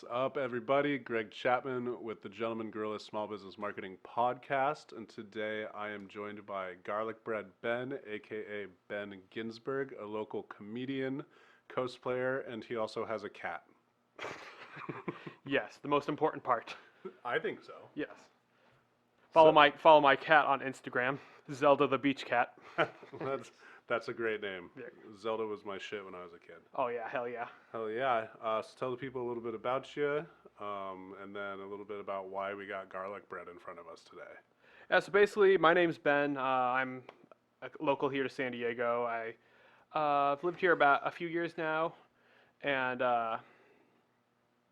What's up, everybody? Greg Chapman with the Gentleman Gorilla Small Business Marketing Podcast, and today I am joined by Garlic Bread Ben, aka Ben Ginsberg, a local comedian, cosplayer, and he also has a cat. Yes, the most important part. I think so. Yes. Follow my cat on Instagram, Zelda the Beach Cat. That's a great name. Yeah. Zelda was my shit when I was a kid. Oh yeah, hell yeah. Hell yeah. So tell the people a little bit about you, and then a little bit about why we got garlic bread in front of us today. Yeah, so basically, my name's Ben. I'm a local here to San Diego. I've lived here about a few years now, and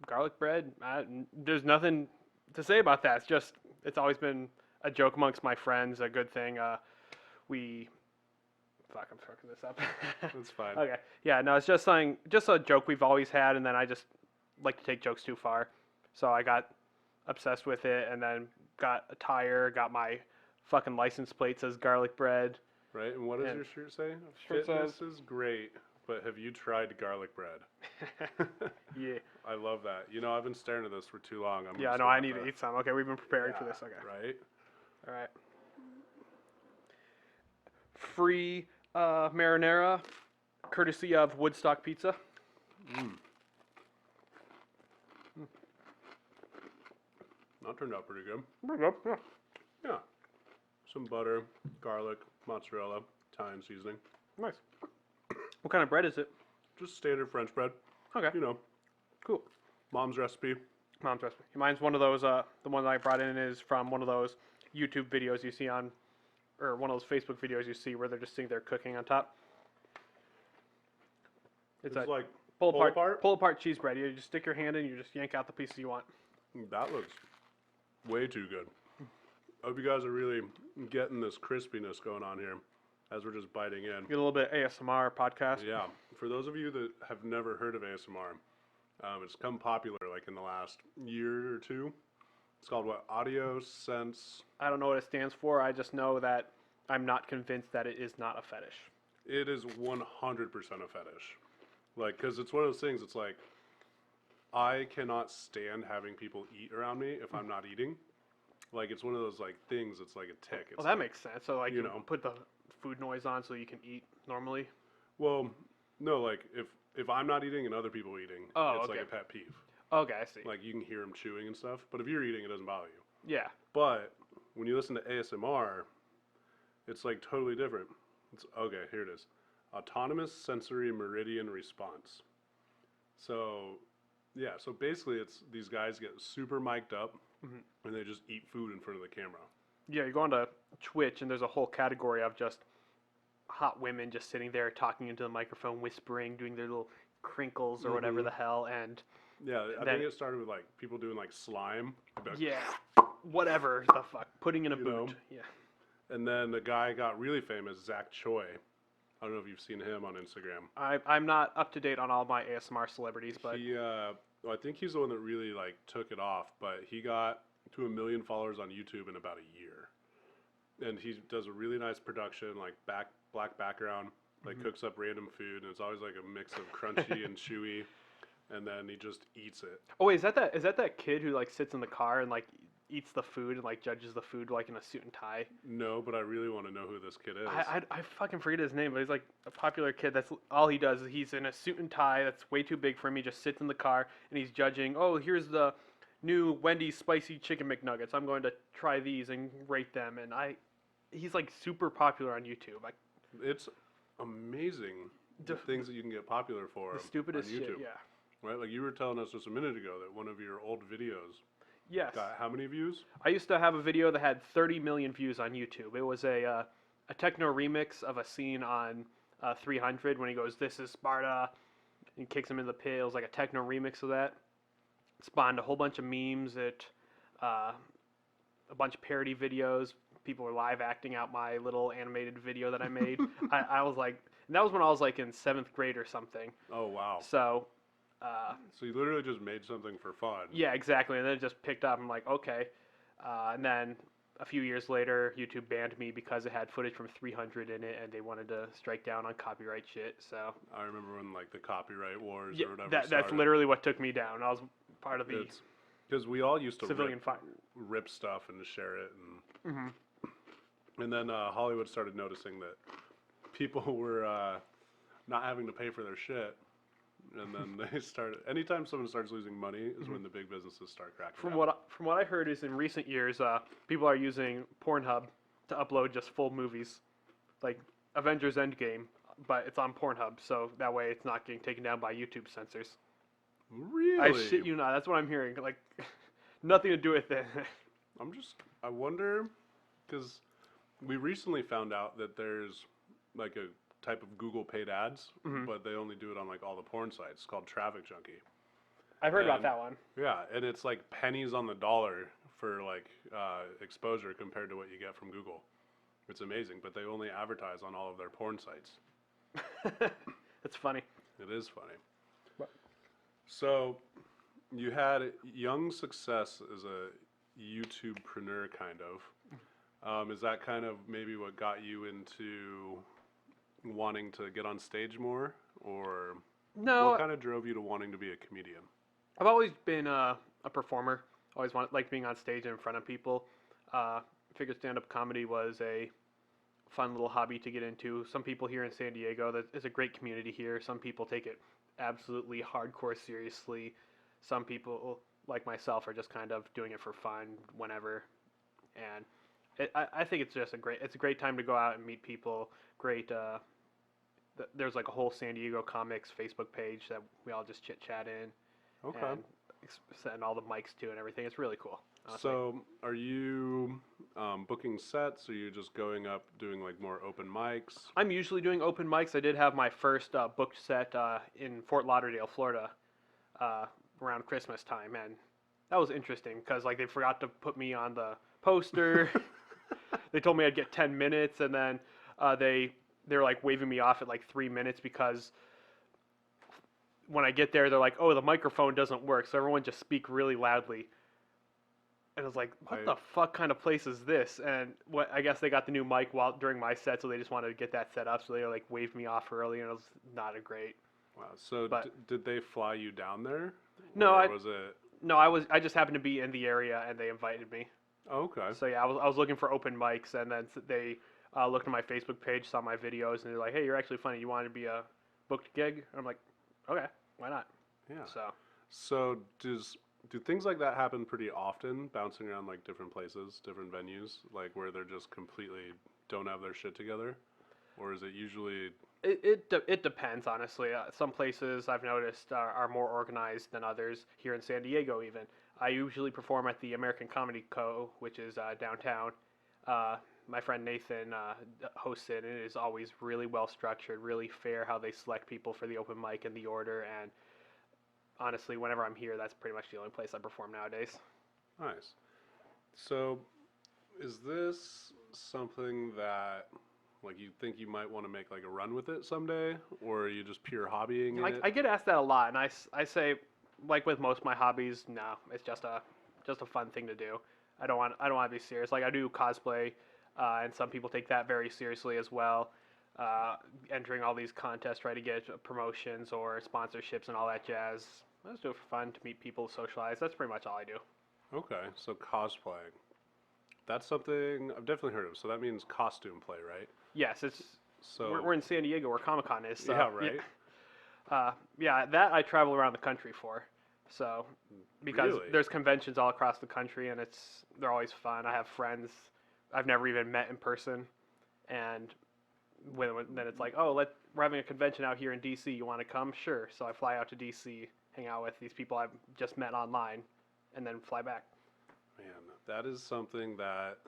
garlic bread. There's nothing to say about that. It's always been a joke amongst my friends, a good thing. Fuck, I'm fucking this up. That's fine. Okay. Yeah, no, it's just a joke we've always had, and then I just like to take jokes too far. So I got obsessed with it, and then got a tire, got my fucking license plate says garlic bread. Right, and what does your shirt say? Shirt Fitness is great, but have you tried garlic bread? Yeah. I love that. You know, I've been staring at this for too long. Yeah, no, I need to eat some. Okay, we've been preparing for this. Okay. Right? All right. Free marinara, courtesy of Woodstock Pizza. That turned out pretty good. Pretty good, yeah. Yeah. Some butter, garlic, mozzarella, thyme seasoning. Nice. What kind of bread is it? Just standard French bread. Okay. You know, Cool. mom's recipe. Mom's recipe. Mine's one of those, the one that I brought in is from one of those YouTube videos you see on, or one of those Facebook videos you see where they're just sitting there cooking on top. It's like pull apart cheese bread. You just stick your hand in, you just yank out the pieces you want. That looks way too good. I hope you guys are really getting this crispiness going on here as we're just biting in. Get a little bit ASMR podcast. Yeah. For those of you that have never heard of ASMR, it's become popular like in the last year or two. It's called what? Audio Sense. I don't know what it stands for. I just know that I'm not convinced that it is not a fetish. It is 100% a fetish. Like, because it's one of those things, it's like, I cannot stand having people eat around me if I'm not eating. Like, it's one of those, like, things, it's like a tick. It's Well, that like, makes sense. So, like, you put the food noise on so you can eat normally. Well, no, like, if I'm not eating and other people are eating, it's like a pet peeve. Okay, I see. Like, you can hear them chewing and stuff, but if you're eating, it doesn't bother you. Yeah. But when you listen to ASMR, it's, like, totally different. It's, okay, here it is. Autonomous Sensory Meridian Response. So, yeah, so basically it's these guys get super mic'd up and they just eat food in front of the camera. Yeah, you go onto Twitch and there's a whole category of just hot women just sitting there talking into the microphone, whispering, doing their little crinkles or whatever the hell, and yeah, I think it started with like people doing like slime. Like, yeah, whatever the fuck, putting in a boot. know? Yeah. And then the guy got really famous, Zach Choi. I don't know if you've seen him on Instagram. I'm not up to date on all my ASMR celebrities, but Well, I think he's the one that really like took it off, but he got to 1 million followers on YouTube in about a year. And he does a really nice production, like black background, like cooks up random food, and it's always like a mix of crunchy and chewy, and then he just eats it. Oh wait, is that kid who like sits in the car and like eats the food and like judges the food like in a suit and tie? No, but I really want to know who this kid is. I fucking forget his name, but he's like a popular kid. That's all he does. Is he's in a suit and tie that's way too big for him. He just sits in the car and he's judging. Oh, here's the new Wendy's spicy chicken McNuggets. I'm going to try these and rate them. And he's like super popular on YouTube. Like, it's amazing the things that you can get popular for. The stupidest on YouTube, shit. Yeah. Right, like you were telling us just a minute ago that one of your old videos Yes. got how many views? I used to have a video that had 30 million views on YouTube. It was a techno remix of a scene on 300 when he goes, "This is Sparta," and kicks him in the pit. It was like a techno remix of that. It spawned a whole bunch of memes. A bunch of parody videos. People were live acting out my little animated video that I made. I was like, and that was when I was like in 7th grade or something. Oh wow! So. So you literally just made something for fun. Yeah, exactly. And then it just picked up. I'm like, okay. And then a few years later, YouTube banned me because it had footage from 300 in it, and they wanted to strike down on copyright shit. So I remember when like the copyright wars yeah, or whatever that's started. literally what took me down. I was part of the It's because we all used to civilian fire. rip stuff and share it, Hmm. and then Hollywood started noticing that people were not having to pay for their shit, and then they started. Anytime someone starts losing money is when the big businesses start cracking down. From what I heard is in recent years, people are using Pornhub to upload just full movies, like Avengers Endgame, but it's on Pornhub, so that way it's not getting taken down by YouTube censors. Really? I shit you not. That's what I'm hearing. Like, nothing to do with it. I wonder, because we recently found out that there's like a type of Google paid ads, but they only do it on like all the porn sites. It's called Traffic Junkie. I've heard about And- that one. Yeah, and it's like pennies on the dollar for like exposure compared to what you get from Google. It's amazing, but they only advertise on all of their porn sites. That's funny. It is funny. What? So, you had young success as a YouTubepreneur, kind of. Is that kind of maybe what got you into wanting to get on stage more, or No, what kind of drove you to wanting to be a comedian? I've always been a performer. Always liked being on stage and in front of people. Figured stand-up comedy was a fun little hobby to get into. Some people here in San Diego, that is a great community here. Some people take it absolutely hardcore seriously. Some people, like myself, are just kind of doing it for fun whenever. And I think it's just it's a great time to go out and meet people. Great. There's like a whole San Diego comics Facebook page that we all just chit chat in. Okay. And send all the mics to and everything. It's really cool. Honestly. So, are you booking sets? Are you just going up doing like more open mics? I'm usually doing open mics. I did have my first booked set in Fort Lauderdale, Florida, around Christmas time, and that was interesting because like they forgot to put me on the poster. They told me I'd get 10 minutes, and then they were like waving me off at like 3 minutes because when I get there, they're like, "Oh, the microphone doesn't work, so everyone just speak really loudly." And I was like, "What the fuck kind of place is this?" And I guess they got the new mic during my set, so they just wanted to get that set up. So they like waved me off early, and it was not a great. Wow. So, But- did they fly you down there? No, Or was it? No, I just happened to be in the area, and they invited me. Oh, okay. So yeah, I was looking for open mics, and then they looked at my Facebook page, saw my videos, and they're like, "Hey, you're actually funny. You want to be a booked gig?" And I'm like, "Okay, why not?" Yeah. So Do things like that happen pretty often, bouncing around like different places, different venues, like where they're just completely don't have their shit together, or is it usually? it depends, honestly. Some places I've noticed are more organized than others. Here in San Diego, even I usually perform at the American Comedy Co., which is downtown. My friend Nathan hosts it, and it is always really well structured, really fair how they select people for the open mic and the order. And honestly, whenever I'm here, that's pretty much the only place I perform nowadays. Nice. So, is this something that like you think you might want to make like a run with it someday, or are you just pure hobbying it? I get asked that a lot, and I say, like with most of my hobbies, no, it's just a fun thing to do. I don't want to be serious. Like I do cosplay, and some people take that very seriously as well. Entering all these contests, try to get promotions or sponsorships and all that jazz. I just do it for fun, to meet people, socialize. That's pretty much all I do. Okay, so cosplaying. That's something I've definitely heard of. So that means costume play, right? Yes, it's. So We're in San Diego, where Comic Con is. So, yeah, right. Yeah, that I travel around the country for. So, because Really? there's conventions all across the country, and they're always fun. I have friends I've never even met in person, and then it's like, oh, we're having a convention out here in DC. You want to come? Sure. So I fly out to DC, hang out with these people I've just met online, and then fly back. Man, that is something that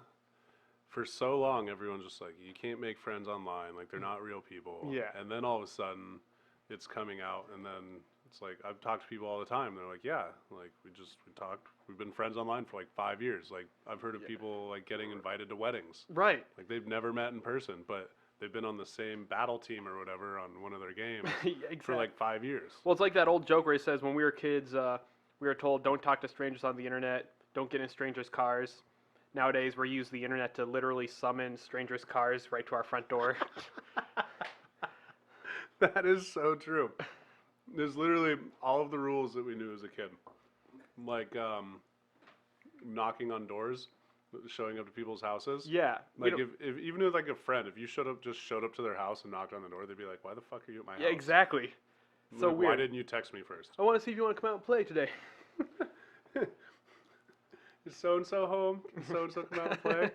for so long everyone's just like, you can't make friends online, like they're not real people. Yeah. And then all of a sudden it's coming out, and then it's like I've talked to people all the time. They're like, yeah, like we talked. We've been friends online for like 5 years. Like I've heard of people like getting invited to weddings. Right. Like they've never met in person, but they've been on the same battle team or whatever on one of their games Exactly. for like 5 years. Well, it's like that old joke where he says, when we were kids, we were told, don't talk to strangers on the internet, don't get in strangers' cars. Nowadays, we use the internet to literally summon strangers' cars right to our front door. That is so true. There's literally all of the rules that we knew as a kid. like knocking on doors, showing up to people's houses. Yeah. Like if even with like a friend, if you just showed up to their house and knocked on the door, they'd be like, "Why the fuck are you at my house?" Yeah, exactly. So Like, weird. why didn't you text me first? I want to see if you want to come out and play today. Is so and so home? Can so and so come out and play?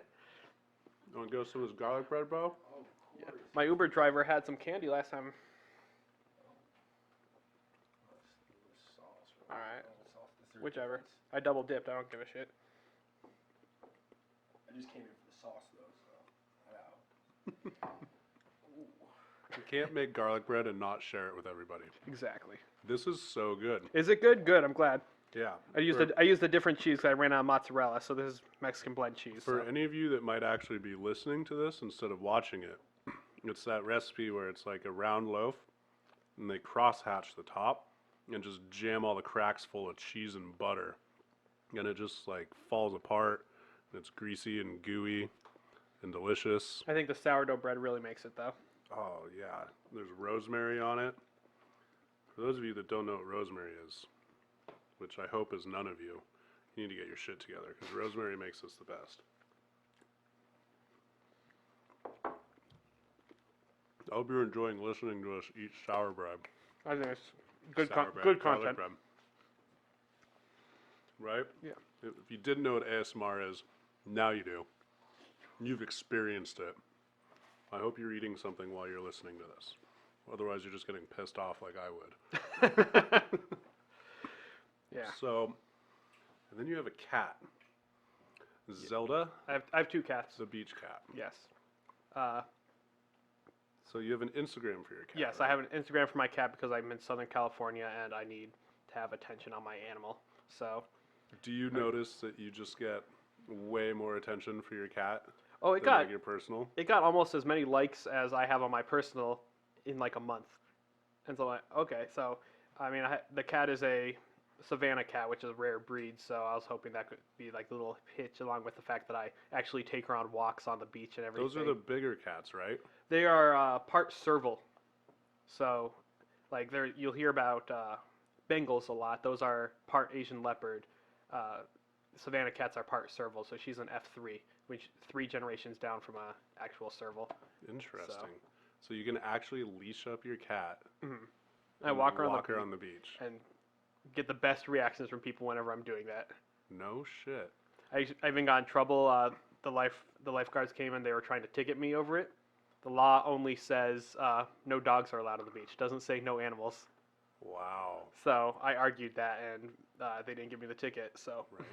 You want to go some of this garlic bread, bro? Yeah. My Uber driver had some candy last time. All right. Whichever. I double dipped. I don't give a shit. I just came in for the sauce though, so You can't make garlic bread and not share it with everybody. Exactly. This is so good. Is it good? Good. I'm glad. Yeah. I used a different cheese because I ran out of mozzarella, so this is Mexican blend cheese. For So. any of you that might actually be listening to this instead of watching it, it's that recipe where it's like a round loaf and they cross hatch the top and just jam all the cracks full of cheese and butter. And it just like falls apart and it's greasy and gooey and delicious. I think the sourdough bread really makes it though. Oh yeah, there's rosemary on it. For those of you that don't know what rosemary is, which I hope is none of you, you need to get your shit together because rosemary makes this the best. I hope you're enjoying listening to us eat sour bread. I think it's good, Sour bread, good garlic content. bread. Right? Yeah. If you didn't know what ASMR is, now you do. You've experienced it. I hope you're eating something while you're listening to this. Otherwise, you're just getting pissed off like I would. Yeah. So, and then you have a cat. Zelda, I have two cats. the beach cat. Yes. So you have an Instagram for your cat. Yes, right? I have an Instagram for my cat because I'm in Southern California and I need to have attention on my animal. So. Do you notice that you just get way more attention for your cat Oh, than like your personal? it got almost as many likes as I have on my personal in like a month. And so okay, so I mean the cat is a Savannah cat, which is a rare breed, so I was hoping that could be like a little hitch along with the fact that I actually take her on walks on the beach and everything. Those are the bigger cats, right? They are part serval. So like you'll hear about Bengals a lot. Those are part Asian leopard. Savannah cats are part serval, so she's an F3, which 3 generations down from a actual serval. Interesting. So you can actually leash up your cat. Mm-hmm. I walk her on the beach. and get the best reactions from people whenever I'm doing that. No shit. I even got in trouble. The lifeguards came and they were trying to ticket me over it. The law only says no dogs are allowed on the beach. Doesn't say no animals. Wow. So I argued that, and they didn't give me the ticket. So. Right.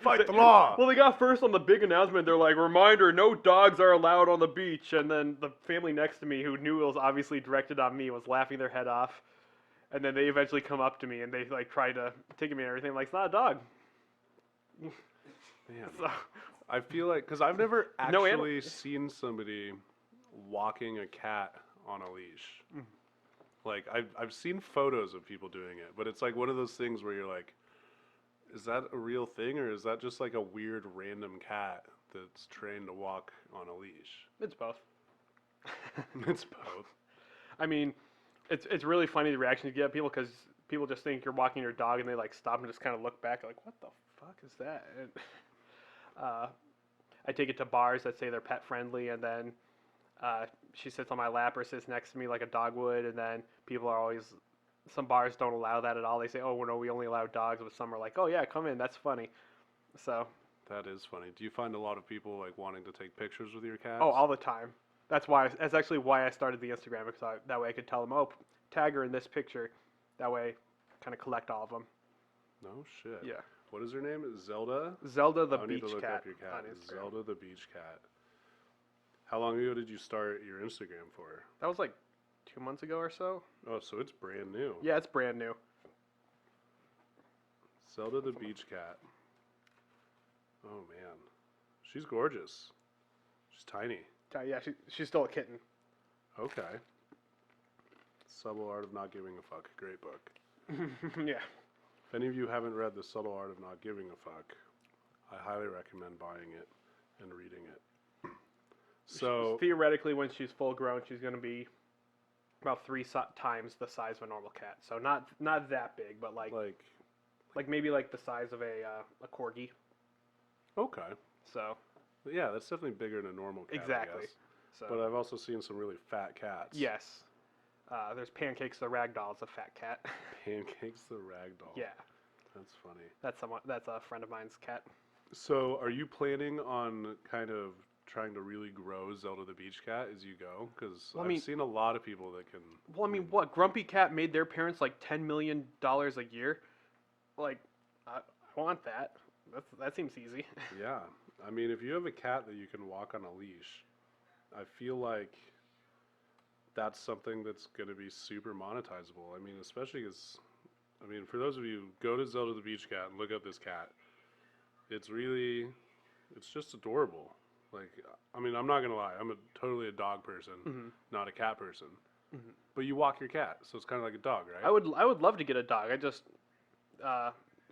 Fight the law. Well, they got first on the big announcement. They're like, reminder, no dogs are allowed on the beach. And then the family next to me, who knew it was obviously directed on me, was laughing their head off. And then they eventually come up to me and they like try to ticket me and everything. I'm like, it's not a dog. Man, So, I feel like because I've never No actually seen somebody walking a cat on a leash. Like I've seen photos of people doing it, but it's like one of those things where you're like, is that a real thing or is that just like a weird random cat that's trained to walk on a leash? it's both. It's both. I I mean, it's really funny the reaction you get people because people just think you're walking your dog and they like stop and just kind of look back like, what the fuck is that? And, I take it to bars that say they're pet friendly, and then she sits on my lap or sits next to me like a dog would, and then people are always, some bars don't allow that at all. They say, oh, well, no, we only allow dogs, but some are like, oh yeah, come in, that's funny. So. That is funny. Do you find a lot of people like wanting to take pictures with your cats? Oh, all the time. That's actually why I started the Instagram, because that way I could tell them, oh, tag her in this picture. That way, kind of collect all of them. No shit. Yeah. What is her name? Zelda? Zelda the I beach need to look cat up your cat. on Instagram. Zelda the beach cat. How long ago did you start your Instagram for? That was like 2 months ago or so. Oh, so it's brand new. Yeah, it's brand new. Zelda the beach cat. Oh man, she's gorgeous. She's tiny. Yeah, she's still a kitten. Okay. Subtle Art of Not Giving a Fuck. Great book. Yeah. If any of you haven't read The Subtle Art of Not Giving a Fuck, I highly recommend buying it and reading it. So Theoretically, when she's full grown, she's going to be about times the size of a normal cat. So not that big, but like maybe like the size of a corgi. Okay. So Yeah, that's definitely bigger than a normal cat. exactly. I guess. So But I've also seen some really fat cats. yes, there's Pancakes the ragdoll. It's a fat cat. Pancakes the ragdoll. Yeah, That's funny. that's a friend of mine's cat. So, are you planning on kind of trying to really grow Zelda the Beach Cat as you go? Because Well, I I've mean- seen a lot of people that can. Well, I mean, what Grumpy Cat made their parents like $10 million a year. Like, I want that. That seems easy. Yeah. I mean, if you have a cat that you can walk on a leash, I feel like that's something that's going to be super monetizable. I mean, especially because, I mean, for those of you, go to Zelda the Beach Cat and look up this cat. It's really, it's just adorable. Like, I mean, I'm not going to lie. I'm totally a dog person, not a cat person. But you walk your cat, so it's kind of like a dog, right? I would love to get a dog. I just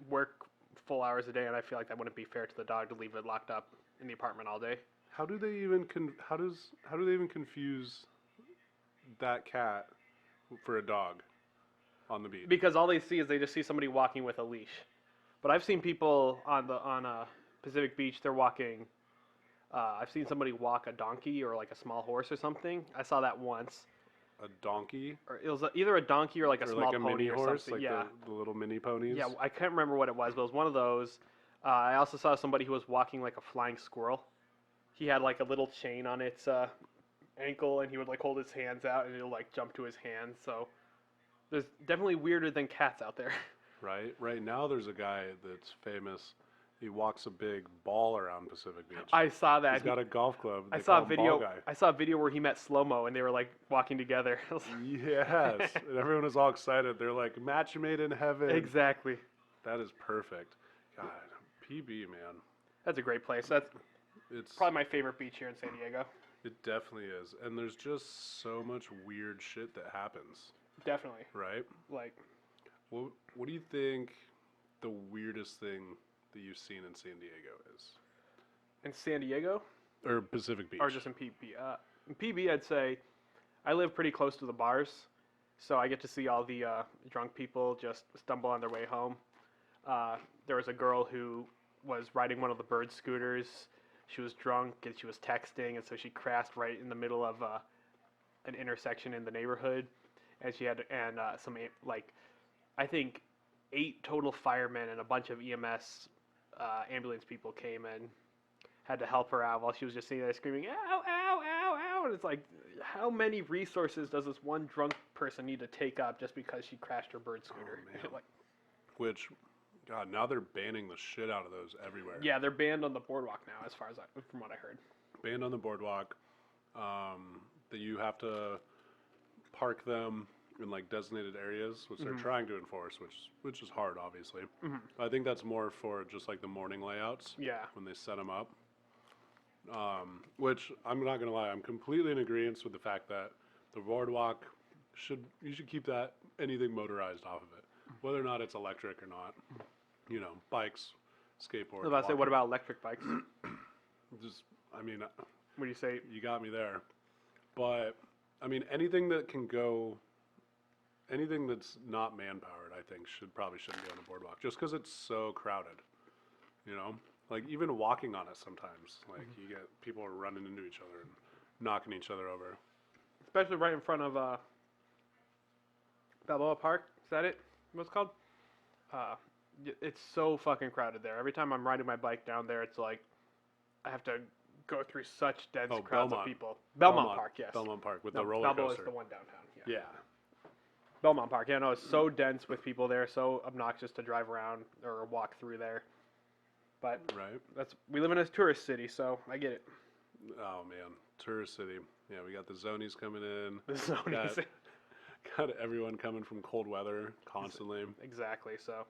work full hours a day, and I feel like that wouldn't be fair to the dog to leave it locked up in the apartment all day. How do they even how do they even confuse that cat for a dog on the beach? Because all they see is they just see somebody walking with a leash. But I've seen people on Pacific Beach. They're walking. I've seen somebody walk a donkey or like a small horse or something. I saw that once. A donkey? Or it was either a donkey or like a Or small like a pony mini or horse, something. like Yeah. the little mini ponies? Yeah, I can't remember what it was, but it was one of those. I also saw somebody who was walking like a flying squirrel. He had like a little chain on its ankle, and he would like hold his hands out, and it'll like jump to his hands. So there's definitely weirder than cats out there. Right? Right now there's a guy that's famous. He walks a big ball around Pacific Beach. I saw that. He's got a golf club. I They saw call a him Ball video. Guy. I saw a video where he met Slow Mo, and they were like walking together. Yes. And everyone was all excited. They're like, match made in heaven. Exactly. That is perfect. God, PB, man. That's a great place. That's It's probably my favorite beach here in San Diego. It definitely is. And there's just so much weird shit that happens, Definitely. right? Like, What do you think the weirdest thing that you've seen in San Diego is? in San Diego, Or Pacific Beach? or just in PB? In PB, I'd say I live pretty close to the bars, so I get to see all the drunk people just stumble on their way home. There was a girl who was riding one of the bird scooters. She was drunk and she was texting, and so she crashed right in the middle of an intersection in the neighborhood, and she had some like I think 8 total firemen and a bunch of EMS ambulance people came and had to help her out while she was just sitting there screaming, ow, ow, ow, ow. And it's like, how many resources does this one drunk person need to take up just because she crashed her bird scooter? man. Like, Which, God, now they're banning the shit out of those everywhere. yeah, they're banned on the boardwalk now, as far as from what I heard. Banned on the boardwalk. That you have to park them in like designated areas, which they're trying to enforce, which is hard, obviously. I think that's more for just like the morning layouts. Yeah. When they set them up. Which I'm not gonna lie, I'm completely in agreement with the fact that the boardwalk you should keep that anything motorized off of it, whether or not it's electric or not. You know, bikes, skateboards. I was about to say, what about electric bikes? Just, I mean, What do you say? you got me there. But I mean, anything that's not man-powered, I think shouldn't be on the boardwalk, just because it's so crowded. You know, like even walking on it sometimes, like you get people are running into each other and knocking each other over. Especially right in front of Balboa Park. Is that it? What's it called? It's so fucking crowded there. Every time I'm riding my bike down there, it's like I have to go through such dense crowds Belmont. of people. Belmont Park, yes. Belmont Park with No, the roller Balboa coaster. is the one downtown. Yeah. Belmont Park. Yeah, no, it's so dense with people there, so obnoxious to drive around or walk through there. But Right. we live in a tourist city, so I get it. Oh man, tourist city. Yeah, we got the zonies coming in. The zonies. Got everyone coming from cold weather constantly. Exactly. So,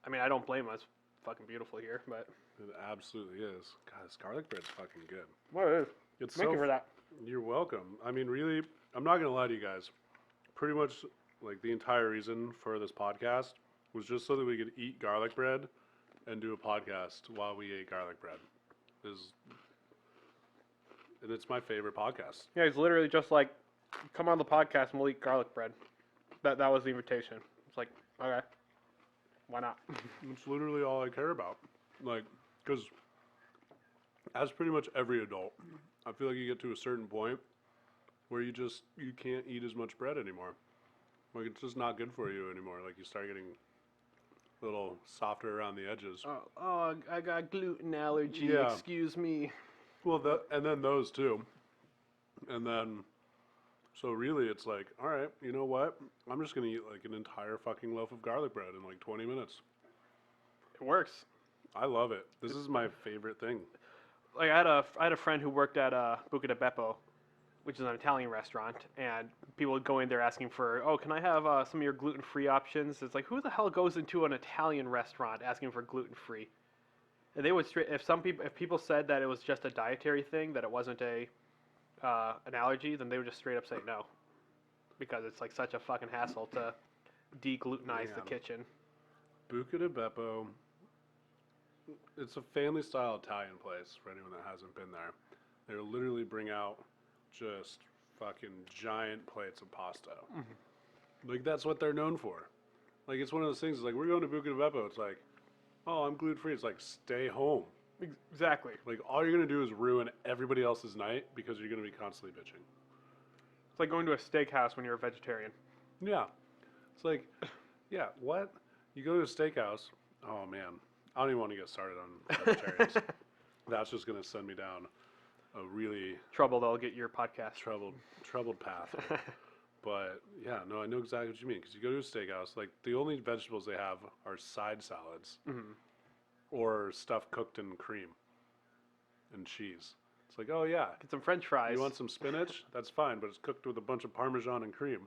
I mean, I don't blame them. It's fucking beautiful here, but It absolutely is. God, this garlic bread's fucking good. what is? It's Thank so you for that. You're welcome. I mean, really, I'm not gonna lie to you guys. Pretty much, like the entire reason for this podcast was just so that we could eat garlic bread and do a podcast while we ate garlic bread. And it's my favorite podcast. Yeah, it's literally just like Come on the podcast and we'll eat garlic bread. That was the invitation. It's like, okay, why not? It's literally all I care about. Like, because as pretty much every adult, I feel like you get to a certain point where you can't eat as much bread anymore. Like, it's just not good for you anymore. Like, you start getting a little softer around the edges. Oh, I got gluten allergy. Yeah. Excuse me. Well, and then those too. And then, so really it's like, all right, you know what? I'm just going to eat like an entire fucking loaf of garlic bread in like 20 minutes. It works. I love it. This is my favorite thing. Like I had a friend who worked at Buca di Beppo, which is an Italian restaurant, and people would go in there asking for, oh, can I have some of your gluten-free options? It's like, who the hell goes into an Italian restaurant asking for gluten-free? And they would if people said that it was just a dietary thing, that it wasn't an allergy, then they would just straight up say no, because it's like such a fucking hassle to deglutenize the kitchen. Buca di Beppo. It's a family-style Italian place for anyone that hasn't been there. They literally bring out just fucking giant plates of pasta. Mm-hmm. Like, that's what they're known for. Like, it's one of those things, like, we're going to Buca di Beppo. It's like, oh, I'm gluten-free. It's like, stay home. Exactly. Like, all you're going to do is ruin everybody else's night because you're going to be constantly bitching. It's like going to a steakhouse when you're a vegetarian. Yeah. It's like, yeah, what? You go to a steakhouse. Oh, man. I don't even want to get started on vegetarians. That's just going to send me down a really trouble they'll get your podcast. Troubled path. But, yeah, no, I know exactly what you mean. Because you go to a steakhouse, like, the only vegetables they have are side salads. Mm-hmm. Or stuff cooked in cream and cheese. It's like, oh yeah, get some French fries. You want some spinach? That's fine, but it's cooked with a bunch of Parmesan and cream.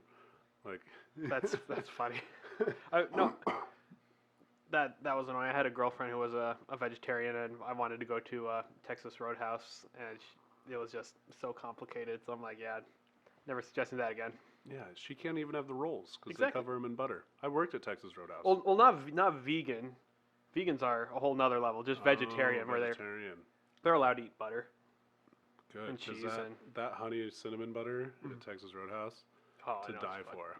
Like, that's funny. No, that was annoying. I had a girlfriend who was a vegetarian, and I wanted to go to Texas Roadhouse, and it was just so complicated. So I'm like, yeah, never suggesting that again. Yeah, she can't even have the rolls because exactly. They cover them in butter. I worked at Texas Roadhouse. Well, not vegan. Vegans are a whole nother level. Just vegetarian, where they're allowed to eat butter. Good. And cheese that honey cinnamon butter at Texas Roadhouse to die for.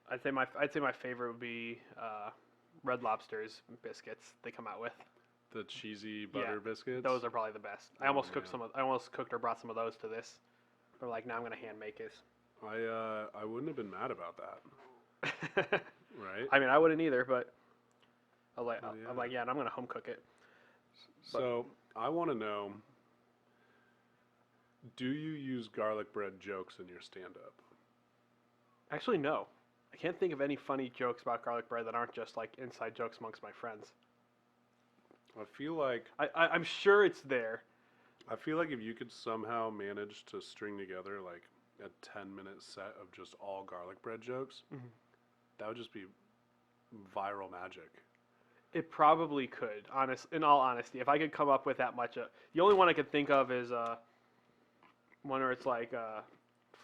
I'd say my favorite would be Red Lobster's biscuits they come out with. The cheesy butter biscuits. Those are probably the best. I almost cooked or brought some of those to this. But like, now I'm gonna hand make this. I wouldn't have been mad about that. Right. I mean, I wouldn't either, but I'm like, yeah, and I'm gonna home cook it. So I want to know: do you use garlic bread jokes in your stand-up? Actually, no. I can't think of any funny jokes about garlic bread that aren't just like inside jokes amongst my friends. I feel like I'm sure it's there. I feel like if you could somehow manage to string together like a 10-minute set of just all garlic bread jokes, that would just be viral magic. It probably could. In all honesty, if I could come up with that much, the only one I could think of is one where it's like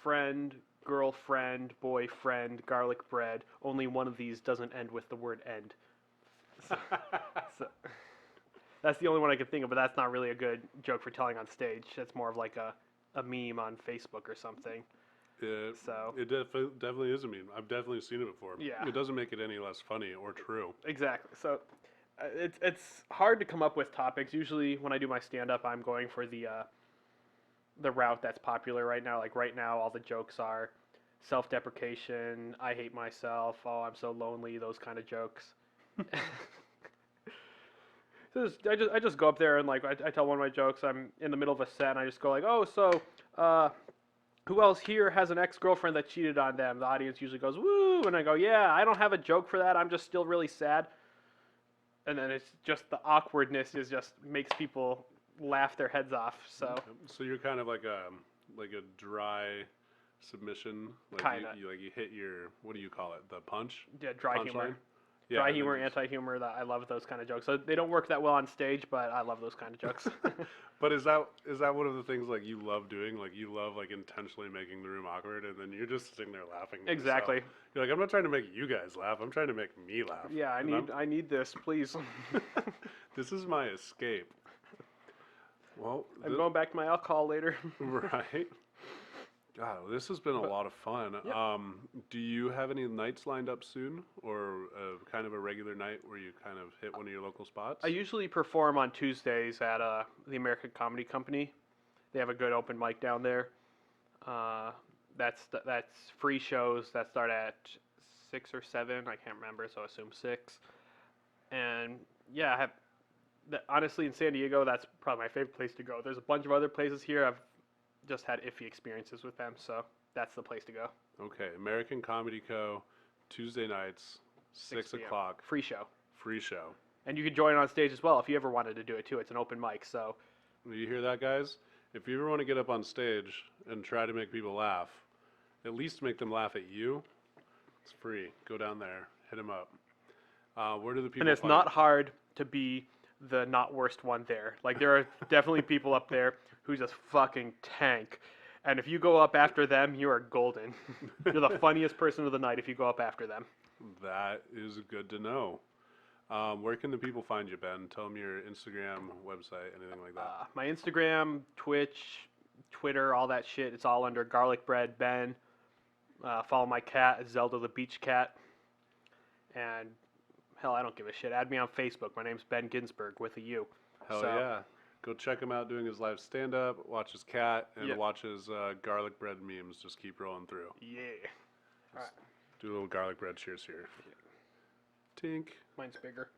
friend, girlfriend, boyfriend, garlic bread. Only one of these doesn't end with the word end. So that's the only one I could think of, but that's not really a good joke for telling on stage. That's more of like a meme on Facebook or something. It definitely is a meme. I've definitely seen it before. Yeah. It doesn't make it any less funny or true. Exactly. So it's hard to come up with topics. Usually when I do my stand-up, I'm going for the route that's popular right now. Like right now, all the jokes are self-deprecation, I hate myself, oh, I'm so lonely, those kind of jokes. So I just go up there and like I tell one of my jokes. I'm in the middle of a set and I just go like, oh, so who else here has an ex-girlfriend that cheated on them? The audience usually goes, woo, and I go, yeah, I don't have a joke for that. I'm just still really sad. And then it's just the awkwardness just makes people laugh their heads off. So you're kind of like a dry submission. Like kinda. You hit your, what do you call it? The punch? Yeah, dry punch humor. Line? Dry humor, anti-humor. I love those kind of jokes. So they don't work that well on stage, but I love those kind of jokes. But is that one of the things like you love doing? Like you love like intentionally making the room awkward, and then you're just sitting there laughing. Exactly. Yourself. You're like, I'm not trying to make you guys laugh. I'm trying to make me laugh. Yeah, I need this, please. This is my escape. Well, I'm going back to my alcohol later. Right. God, this has been a lot of fun. Yeah. Do you have any nights lined up soon, or kind of a regular night where you kind of hit one of your local spots? I usually perform on Tuesdays at the American Comedy Company. They have a good open mic down there. That's free shows that start at 6 or 7. I can't remember, so I assume 6. And yeah, I have. Honestly, in San Diego, that's probably my favorite place to go. There's a bunch of other places here. I've just had iffy experiences with them, so that's the place to go. Okay, American Comedy Co. Tuesday nights, 6 p.m. o'clock, Free show. free show. And you can join on stage as well if you ever wanted to do it too. It's an open mic, so Do you hear that, guys? If you ever want to get up on stage and try to make people laugh, at least make them laugh at you. It's free. Go down there, hit them up. Where do the people? and it's find not you? hard to be the not worst one there. Like there are definitely people up there who just fucking tank. And if you go up after them, you are golden. You're the funniest person of the night if you go up after them. That is good to know. Where can the people find you, Ben? Tell them your Instagram, website, anything like that. My Instagram, Twitch, Twitter, all that shit. It's all under Garlic Bread Ben. Follow my cat, Zelda the Beach Cat. And hell, I don't give a shit. Add me on Facebook. My name's Ben Ginsberg with a U. Hell So- yeah. Go check him out doing his live stand-up, watch his cat, and Yeah. watch his garlic bread memes just keep rolling through. Yeah. Alright. Do a little garlic bread cheers here. Tink. Mine's bigger.